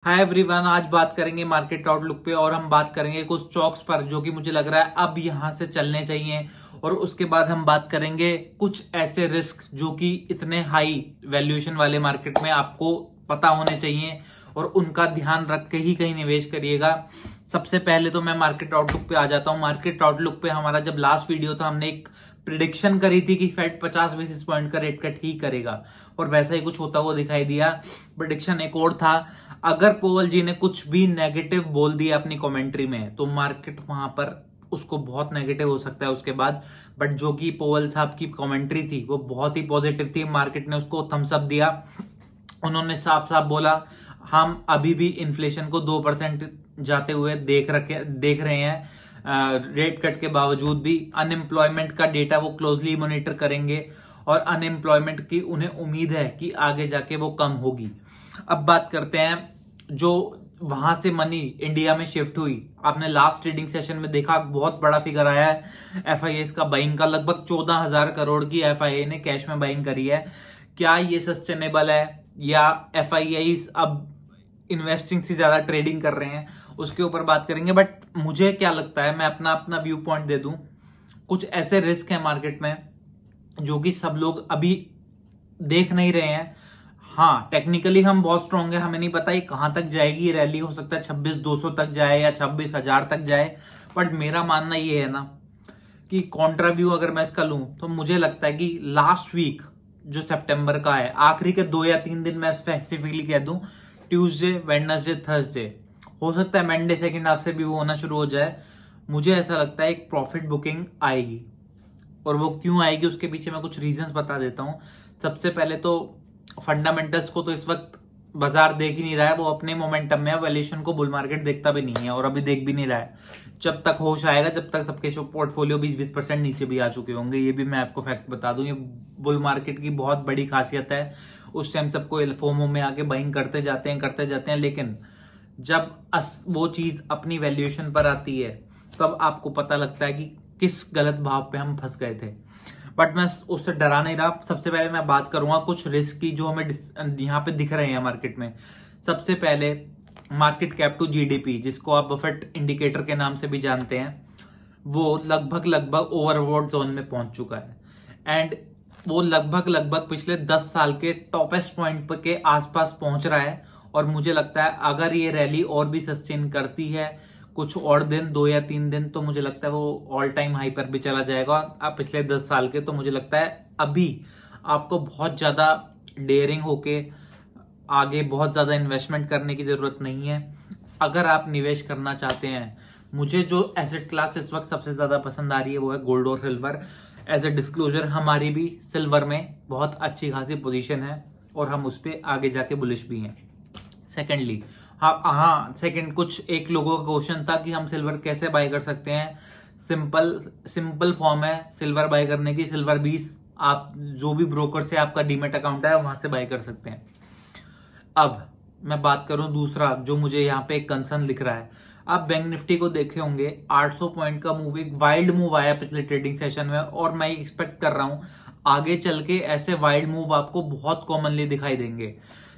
Hi everyone, आज बात करेंगे मार्केट आउटलुक पे और हम बात करेंगे कुछ स्टॉक्स पर जो कि मुझे लग रहा है अब यहां से चलने चाहिए। और उसके बाद हम बात करेंगे कुछ ऐसे रिस्क जो कि इतने हाई वैल्यूएशन वाले मार्केट में आपको पता होने चाहिए और उनका ध्यान रख के ही कहीं निवेश करिएगा। सबसे पहले तो मैं मार्केट आउटलुक पे आ जाता हूं। मार्केट आउटलुक पे हमारा जब लास्ट वीडियो था हमने एक प्रिडिक्शन करी थी कि फेड 50 बेसिस पॉइंट का रेट कट ही करेगा और वैसा ही कुछ होता हुआ दिखाई दिया। प्रिडिक्शन एक और था, अगर पोवल जी ने कुछ भी नेगेटिव बोल दिया अपनी कमेंट्री में तो मार्केट वहां पर उसको बहुत नेगेटिव हो सकता है उसके बाद। बट जो कि पोवल साहब की कमेंट्री थी वो बहुत ही पॉजिटिव थी, मार्केट ने उसको थम्स अप दिया। उन्होंने साफ साफ बोला हम अभी भी इन्फ्लेशन को 2% जाते हुए देख रहे हैं। रेट कट के बावजूद भी अनएम्प्लॉयमेंट का डेटा वो क्लोजली मॉनिटर करेंगे और अनएम्प्लॉयमेंट की उन्हें उम्मीद है कि आगे जाके वो कम होगी। अब बात करते हैं जो वहां से मनी इंडिया में शिफ्ट हुई। आपने लास्ट ट्रेडिंग सेशन में देखा बहुत बड़ा फिगर आया है एफआईएस का बाइंग का, लगभग 14,000 करोड़ की एफआईए ने कैश में बाइंग करी है। क्या ये सस्टेनेबल है या एफआईआईज अब इन्वेस्टिंग से ज्यादा ट्रेडिंग कर रहे हैं, उसके ऊपर बात करेंगे। बट मुझे क्या लगता है, मैं अपना व्यू पॉइंट दे दूं, कुछ ऐसे रिस्क है मार्केट में जो कि सब लोग अभी देख नहीं रहे हैं। हाँ, टेक्निकली हम बहुत स्ट्रांग है, हमें नहीं पता ये कहां तक जाएगी। ये रैली हो सकता है 26,200 तक जाए या 26,000 तक जाए। बट मेरा मानना ये है ना कि कॉन्ट्रा व्यू अगर मैं इसका लूं तो मुझे लगता है कि लास्ट वीक जो सितंबर का है, आखिरी के 2 या 3 दिन मैं स्पेसिफिकली कह दूं, ट्यूसडे, वेडनेसडे, थर्सडे, हो सकता है मंडे सेकेंड हाफ से भी वो होना शुरू हो जाए। मुझे ऐसा लगता है एक प्रॉफिट बुकिंग आएगी। और वो क्यों आएगी उसके पीछे मैं कुछ रीजंस बता देता हूं। सबसे पहले तो फंडामेंटल्स को तो इस वक्त बाजार देख ही नहीं रहा है, वो अपने मोमेंटम में है। वैल्यूएशन को बुल मार्केट देखता भी नहीं है और अभी देख भी नहीं रहा है। जब तक होश आएगा, जब तक सबके पोर्टफोलियो 20-20% नीचे भी आ चुके होंगे, ये भी मैं आपको फैक्ट बता दूं। ये बुल मार्केट की बहुत बड़ी खासियत है। उस टाइम सबको फोमो में आके बाइंग करते जाते हैं, लेकिन जब वो चीज अपनी वैल्यूएशन पर आती है तब आपको पता लगता है कि किस गलत भाव पे हम फंस गए थे। बट मैं उससे डरा नहीं रहा। सबसे पहले मैं बात करूंगा कुछ रिस्क की जो हमें यहाँ पे दिख रहे हैं मार्केट में। सबसे पहले मार्केट कैप टू जीडीपी, जिसको आप बफेट इंडिकेटर के नाम से भी जानते हैं, वो लगभग ओवरबोट जोन में पहुंच चुका है। एंड वो लगभग पिछले 10 साल के टॉपेस्ट पॉइंट के आसपास पहुंच रहा है। और मुझे लगता है अगर ये रैली और भी सस्टेन करती है कुछ और दिन, 2 या 3 दिन, तो मुझे लगता है वो ऑल टाइम हाई पर भी चला जाएगा। अब पिछले 10 साल के, तो मुझे लगता है अभी आपको बहुत ज्यादा डेयरिंग होके आगे बहुत ज्यादा इन्वेस्टमेंट करने की जरूरत नहीं है। अगर आप निवेश करना चाहते हैं, मुझे जो एसेट क्लास इस वक्त सबसे ज्यादा पसंद आ रही है वो है गोल्ड और सिल्वर। एज ए डिस्क्लोजर, हमारी भी सिल्वर में बहुत अच्छी खासी पोजीशन है और हम उस पर आगे जाके बुलिश भी हैं। सेकेंडली, सेकंड कुछ एक लोगों का क्वेश्चन था कि हम सिल्वर कैसे बाय कर सकते हैं। सिंपल फॉर्म है सिल्वर बाय करने की। सिल्वर 20 आप जो भी ब्रोकर से आपका डीमेट अकाउंट है वहां से बाय कर सकते हैं। अब मैं बात करूं दूसरा जो मुझे यहाँ पे एक कंसर्न लिख रहा है। आप बैंक निफ्टी को देखे होंगे, 800 पॉइंट का मूव, एक वाइल्ड मूव आया पिछले ट्रेडिंग सेशन में और मैं एक्सपेक्ट कर रहा हूं आगे चल के ऐसे वाइल्ड मूव आपको बहुत कॉमनली दिखाई देंगे।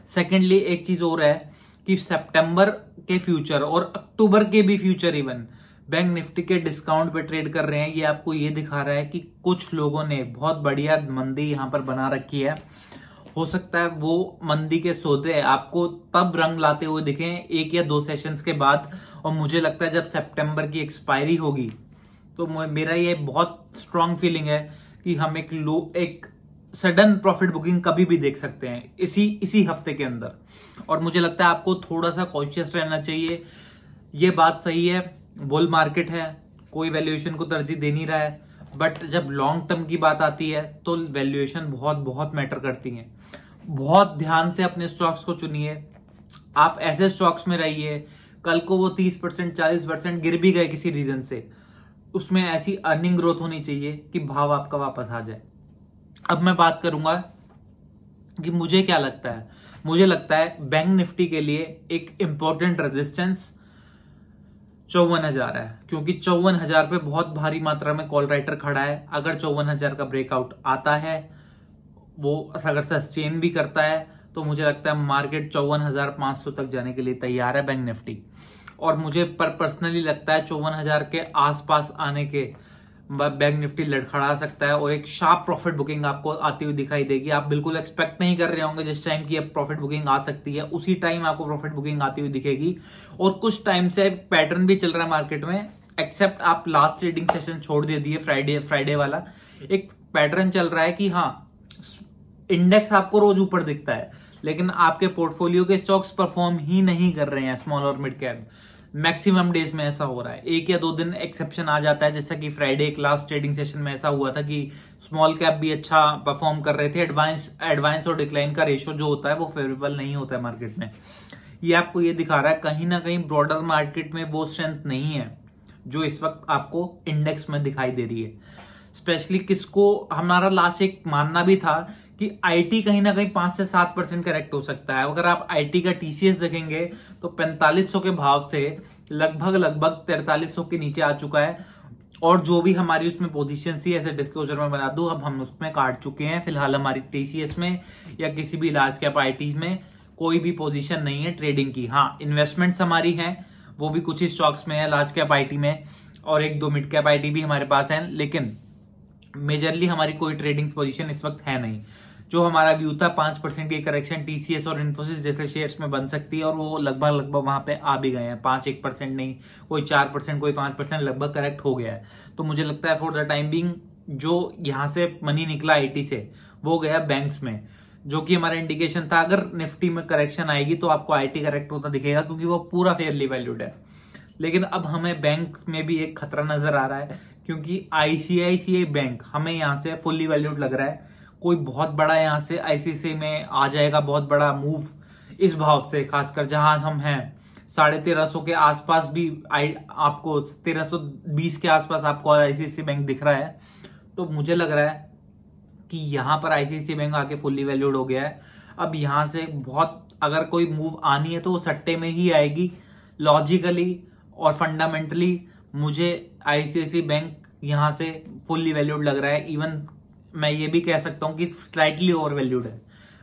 सेकेंडली, एक चीज और है कि सितंबर के फ्यूचर और अक्टूबर के भी फ्यूचर इवन बैंक निफ्टी के डिस्काउंट पे ट्रेड कर रहे हैं। ये आपको ये दिखा रहा है कि कुछ लोगों ने बहुत बढ़िया मंदी यहां पर बना रखी है। हो सकता है वो मंदी के सौदे आपको तब रंग लाते हुए दिखें 1 या 2 सेशंस के बाद। और मुझे लगता है जब सितंबर की एक्सपायरी होगी तो मेरा ये बहुत स्ट्रांग फीलिंग है कि हम एक सडन प्रॉफिट बुकिंग कभी भी देख सकते हैं इसी हफ्ते के अंदर। और मुझे लगता है आपको थोड़ा सा कॉन्शियस रहना चाहिए। ये बात सही है, बुल मार्केट है, कोई वैल्यूएशन को तरजीह दे नहीं रहा है। बट जब लॉन्ग टर्म की बात आती है तो वैल्यूएशन बहुत मैटर करती है। बहुत ध्यान से अपने स्टॉक्स को चुनिए। आप ऐसे स्टॉक्स में रहिए, कल को वो 30% 40% गिर भी गए किसी रीजन से, उसमें ऐसी अर्निंग ग्रोथ होनी चाहिए कि भाव आपका वापस आ जाए। अब मैं बात करूंगा कि मुझे क्या लगता है। मुझे लगता है बैंक निफ्टी के लिए एक इंपॉर्टेंट रेजिस्टेंस 54,000 है, क्योंकि 54,000 पे बहुत भारी मात्रा में कॉल राइटर खड़ा है। अगर 54,000 का ब्रेकआउट आता है, वो अगर सस्टेन भी करता है तो मुझे लगता है मार्केट 54,500 तक जाने के लिए तैयार है बैंक निफ्टी। और मुझे पर्सनली लगता है 54,000 के आसपास आने के बैंक निफ्टी लड़खड़ा सकता है और एक शार्प प्रॉफिट बुकिंग आपको आती हुई दिखाई देगी। आप बिल्कुल एक्सपेक्ट नहीं कर रहे होंगे जिस टाइम की अब प्रॉफिट बुकिंग आ सकती है, उसी टाइम आपको प्रॉफिट बुकिंग आती हुई दिखेगी। और कुछ टाइम से पैटर्न भी चल रहा है मार्केट में, एक्सेप्ट आप लास्ट ट्रेडिंग सेशन छोड़ दे दिए फ्राइडे वाला, एक पैटर्न चल रहा है कि हाँ इंडेक्स आपको रोज ऊपर दिखता है लेकिन आपके पोर्टफोलियो के स्टॉक्स परफॉर्म ही नहीं कर रहे हैं स्मॉल और मिड कैप। मैक्सिमम डेज में ऐसा हो रहा है, 1 या 2 दिन एक्सेप्शन आ जाता है, जैसा कि फ्राइडे एक लास्ट ट्रेडिंग सेशन में ऐसा हुआ था कि स्मॉल कैप भी अच्छा परफॉर्म कर रहे थे। एडवांस और डिक्लाइन का रेशियो जो होता है वो फेवरेबल नहीं होता है मार्केट में। ये आपको ये दिखा रहा है कहीं ना कहीं ब्रॉडर मार्केट में वो स्ट्रेंथ नहीं है जो इस वक्त आपको इंडेक्स में दिखाई दे रही है। स्पेशली किसको, हमारा लास्ट एक मानना भी था कि आईटी कहीं ना कहीं 5 से 7% करेक्ट हो सकता है। अगर आप आईटी का टीसीएस देखेंगे तो 4500 के भाव से लगभग 4300 के नीचे आ चुका है। और जो भी हमारी उसमें पोजीशन थी, ऐसे डिस्क्लोजर में बना दूं, अब हम उसमें काट चुके हैं। फिलहाल हमारी टीसीएस में या किसी भी लार्ज कैप आईटी में कोई भी पोजीशन नहीं है ट्रेडिंग की। हाँ, इन्वेस्टमेंट्स हमारी हैं, वो भी कुछ ही स्टॉक्स में है लार्ज कैप आईटी में, और 1-2 मिड कैप आईटी भी हमारे पास है, लेकिन मेजरली हमारी कोई ट्रेडिंग पोजीशन इस वक्त है नहीं। जो हमारा व्यू था 5% की करेक्शन टीसीएस और इन्फोसिस जैसे शेयर्स में बन सकती है, और वो लगभग वहां पे आ भी गए हैं। 5-1% नहीं, कोई 4%, कोई 5% लगभग करेक्ट हो गया है। तो मुझे लगता है फॉर द टाइम बिंग जो यहां से मनी निकला आईटी से वो गया बैंक्स में, जो कि हमारा इंडिकेशन था अगर निफ्टी में करेक्शन आएगी तो आपको आईटी करेक्ट होता दिखेगा क्योंकि वो पूरा फेयरली वैल्यूड है। लेकिन अब हमें बैंक में भी एक खतरा नजर आ रहा है क्योंकि आईसीआईसीआई बैंक हमें यहां से फुल्ली वैल्यूड लग रहा है। कोई बहुत बड़ा यहां से आईसीआईसीआई में आ जाएगा, बहुत बड़ा मूव इस भाव से, खासकर जहां हम हैं 1350 के आसपास भी आपको 1320 के आसपास आपको आईसीआईसीआई बैंक दिख रहा है। तो मुझे लग रहा है कि यहां पर आईसीआईसीआई बैंक आके फुल्ली वैल्यूड हो गया है। अब यहां से बहुत अगर कोई मूव आनी है तो वो सट्टे में ही आएगी। लॉजिकली और फंडामेंटली मुझे आईसीआईसीआई बैंक यहां से फुल्ली वैल्यूड लग रहा है। इवन मैं ये भी कह सकता हूं कि स्लाइटली ओवर वैल्यूड है,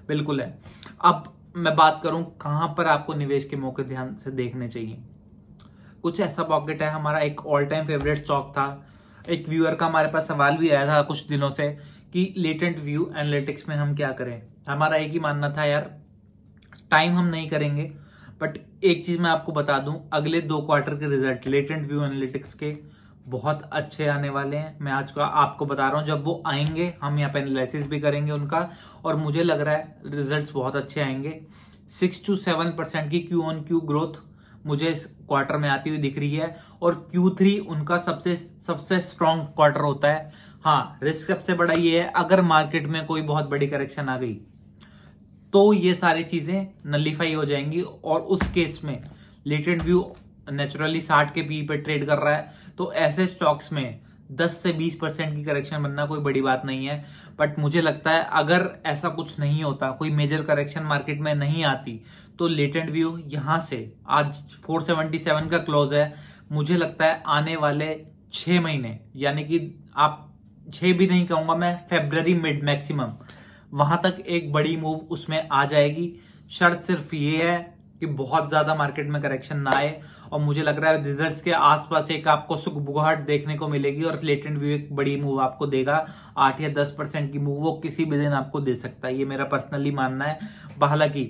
बिल्कुल है। अब मैं बात करूं कहां पर आपको निवेश के मौके ध्यान से देखने चाहिए। कुछ ऐसा पॉकेट है, हमारा एक ऑल टाइम फेवरेट स्टॉक था। एक व्यूअर का हमारे पास सवाल भी आया था कुछ दिनों से कि लेटेंट व्यू एनालिटिक्स में हम क्या करें। हमारा एक ही मानना था यार, टाइम हम नहीं करेंगे, बट एक चीज मैं आपको बता दूं, अगले 2 क्वार्टर के रिजल्ट लेटेंट व्यू एनालिटिक्स के बहुत अच्छे आने वाले हैं। मैं आज का आपको बता रहा हूं, जब वो आएंगे हम यहाँ पे एनालिसिस भी करेंगे उनका, और मुझे लग रहा है रिजल्ट्स बहुत अच्छे आएंगे। 6 to 7% की क्यू ऑन क्यू ग्रोथ मुझे इस क्वार्टर में आती हुई दिख रही है, और Q3 उनका सबसे स्ट्रॉन्ग क्वार्टर होता है। हाँ, रिस्क सबसे बड़ा ये है अगर मार्केट में कोई बहुत बड़ी करेक्शन आ गई तो ये सारी चीजें नलीफाई हो जाएंगी, और उस केस में लेटेंट व्यू नेचुरली 60 के पी पे ट्रेड कर रहा है, तो ऐसे स्टॉक्स में 10 से 20% की करेक्शन बनना कोई बड़ी बात नहीं है। बट मुझे लगता है अगर ऐसा कुछ नहीं होता, कोई मेजर करेक्शन मार्केट में नहीं आती, तो लेटेंट व्यू यहां से आज 477 का क्लोज है। मुझे लगता है आने वाले 6 महीने, यानी कि आप 6 भी नहीं कहूंगा मैं, फेब्रुअरी मिड मैक्सिमम, वहां तक एक बड़ी मूव उसमें आ जाएगी। शर्त सिर्फ ये है कि बहुत ज्यादा मार्केट में करेक्शन ना आए, और मुझे लग रहा है रिजल्ट्स के आसपास एक आपको सुगबुगाहट देखने को मिलेगी, और लेटेंट व्यू एक बड़ी मूव आपको देगा। 8 या 10% की मूव वो किसी भी दिन आपको दे सकता है, ये मेरा पर्सनली मानना है। हालांकि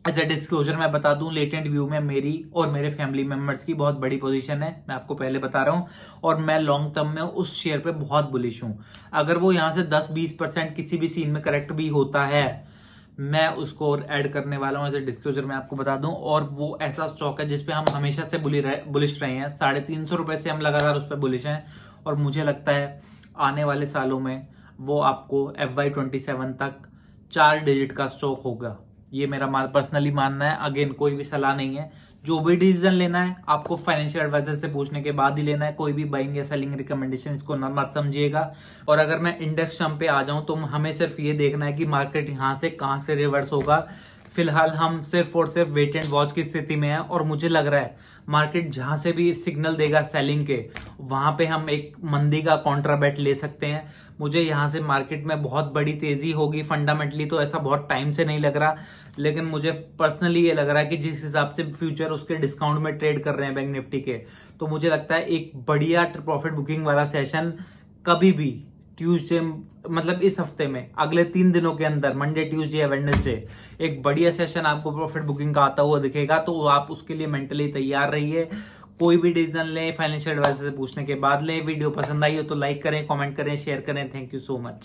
एज ए डिस्क्लोजर मैं बता दूं, लेटेंट व्यू में मेरी और मेरे फैमिली मेंबर्स की बहुत बड़ी पोजीशन है, मैं आपको पहले बता रहा हूं, और मैं लॉन्ग टर्म में उस शेयर पे बहुत बुलिश हूं। अगर वो यहां से 10-20% किसी भी सीन में करेक्ट भी होता है, मैं उसको ऐड करने वाला हूं एज ए डिस्क्लोजर मैं आपको बता दूं। और वो ऐसा स्टॉक है जिसपे हम हमेशा से बुलिश रहे हैं, 350 रुपए से हम लगातार उस पर बुलिश हैं, और मुझे लगता है आने वाले सालों में वो आपको FY27 तक 4 डिजिट का स्टॉक होगा। ये मेरा पर्सनली मानना है। अगेन कोई भी सलाह नहीं है, जो भी डिसीजन लेना है आपको फाइनेंशियल एडवाइजर से पूछने के बाद ही लेना है। कोई भी बाइंग या सेलिंग रिकमेंडेशन इसको मत समझिएगा। और अगर मैं इंडेक्स टर्म पे आ जाऊं तो हमें सिर्फ ये देखना है कि मार्केट यहां से कहां से रिवर्स होगा। फिलहाल हम सिर्फ और सिर्फ वेट एंड वॉच की स्थिति में है और मुझे लग रहा है मार्केट जहां से भी सिग्नल देगा सेलिंग के, वहां पे हम एक मंदी का कॉन्ट्रा बेट ले सकते हैं। मुझे यहां से मार्केट में बहुत बड़ी तेजी होगी फंडामेंटली तो ऐसा बहुत टाइम से नहीं लग रहा, लेकिन मुझे पर्सनली ये लग रहा है कि जिस हिसाब से फ्यूचर उसके डिस्काउंट में ट्रेड कर रहे हैं बैंक निफ्टी के, तो मुझे लगता है एक बढ़िया प्रॉफिट बुकिंग वाला सेशन कभी भी ट्यूसडे, मतलब इस हफ्ते में अगले 3 दिनों के अंदर मंडे, ट्यूसडे या वेडनेसडे एक बढ़िया सेशन आपको प्रॉफिट बुकिंग का आता हुआ दिखेगा, तो आप उसके लिए मेंटली तैयार रहिए। कोई भी डिसीजन लें फाइनेंशियल एडवाइजर से पूछने के बाद लें। वीडियो पसंद आई हो तो लाइक करें, कमेंट करें, शेयर करें। Thank you so much.